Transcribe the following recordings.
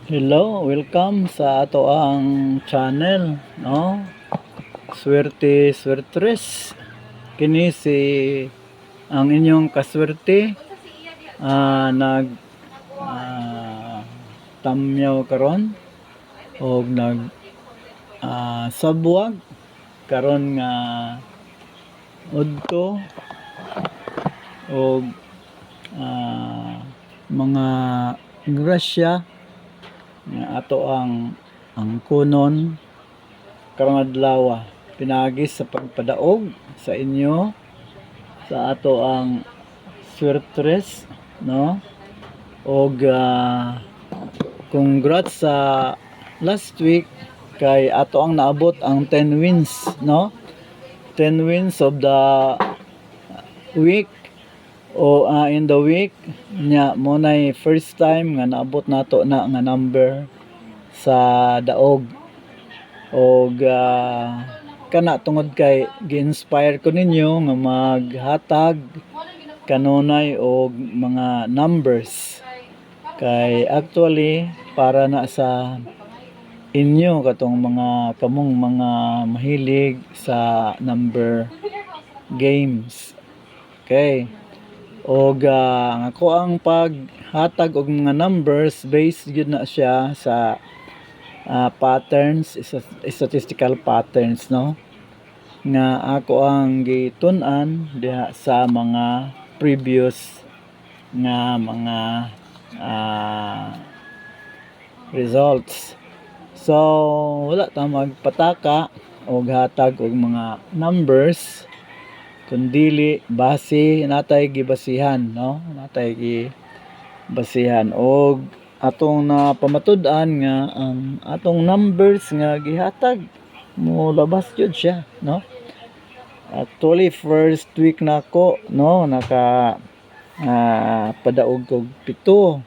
Hello, welcome sa ato ang channel, no? Swerte Swertres. Kini si ang inyong kaswerte nag tamyaw karon og nag sabwag karon nga udto og mga grasya nga ato ang kunon karong adlaw pinagis sa pagpadaog sa inyo sa ato ang swertres, no? Og congrats sa last week kay ato ang naabot ang 10 wins, no? 10 wins of the week o in the week nya mo nay first time nga naabot nato na nga number sa daog. Og kana tungod kay gi-inspire ko ninyo nga maghatag kanunay og mga numbers kay actually para na sa inyo katong mga kamong mga mahilig sa number games. Okay. Og ako ang paghatag og mga numbers based gyud na siya sa patterns, statistical patterns, no? Nga ako ang gitun-an diha sa mga previous nga mga results. So wala ta magpataka og hatag og mga numbers kundili base natay gibasihan, no? Natay gibasihan og atong napamatud-an nga ang atong numbers nga gihatag mo labas jud siya, no? Actually first week nako, no, naka padaog kog 7.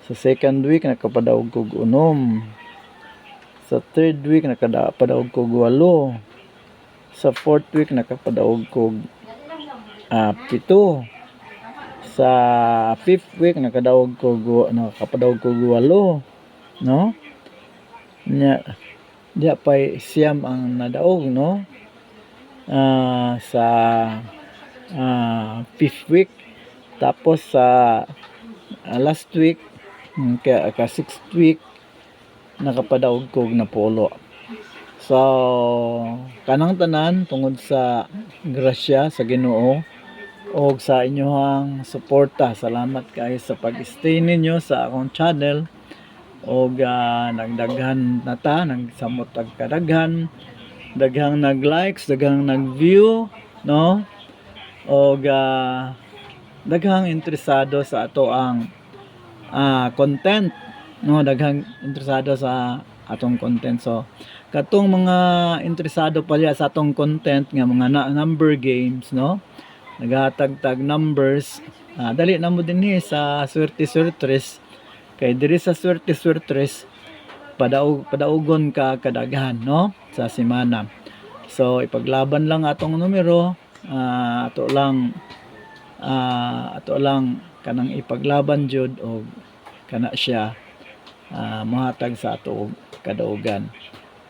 Sa second week nakapadaog kog 6. Sa third week nakapadaog kog 8. Sa fourth week nakapadaog kog 7. Sa fifth week nakapadaog kog 8, no? Nya diya pay siyam ang nadaog, no? Sa fifth week, tapos sa last week ka sixth week nakapadaog kog na polo. So kanang tanan tungod sa grasya sa Ginoo og sa inyohang suporta, salamat kayo sa pag-stay ninyo sa akong channel. Og nagdaghan na ta, nagsamot og kadaghan, daghang nag-likes, daghang nag-view, no? Og daghang interesado sa ato ang content, no? Daghang interesado sa atong content. So katong mga interesado palya sa atong content nga mga number games, no? Naghatag-tag numbers, dali na mo dinhi sa Swerte Swertres. Kay diri sa Swerte Swertres padaugon ka kadaghan, no, sa semana. So ipaglaban lang atong numero, ato lang kanang ipaglaban jud og kana siya mohatag sa ato kadaugan.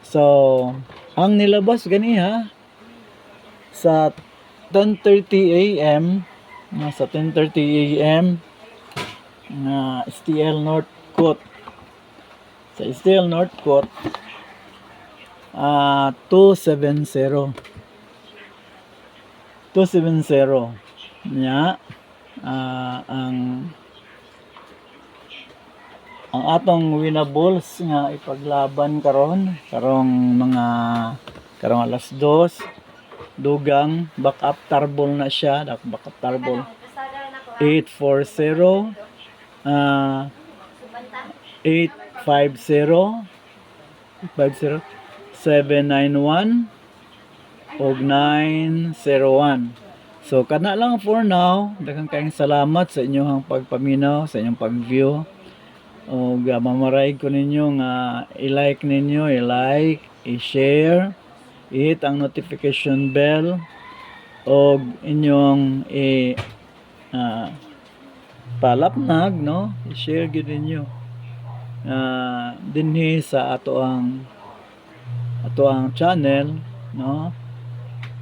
So ang nilabas ganiha sa 10:30 AM, sa 10:30 AM na STL North Coast. Sa STL North Coast 270 nya ang atong winnables nga ipaglaban karong alas 2 dugang backup tarbol na siya, backup tarbol 840 850 791 og 901. So kana lang for now. Daghang kayong salamat sa inyong pagpaminaw, sa inyong pag-view. Og mamaray ko ninyo nga i-like ninyo, i-share, i-hit ang notification bell og inyong palapnag, no? I-share gyud ninyo. dinhi sa ato ang channel, no?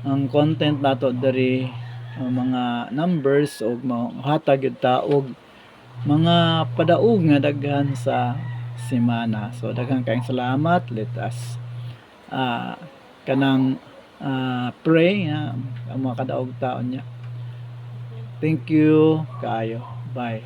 Ang content nato diri mga numbers o hatag gyud ta og mga padaog nga daghan sa semana. So daghang kaayong salamat. Let us kanang pray ang mga kadaog taon niya. Thank you kaayo. Bye.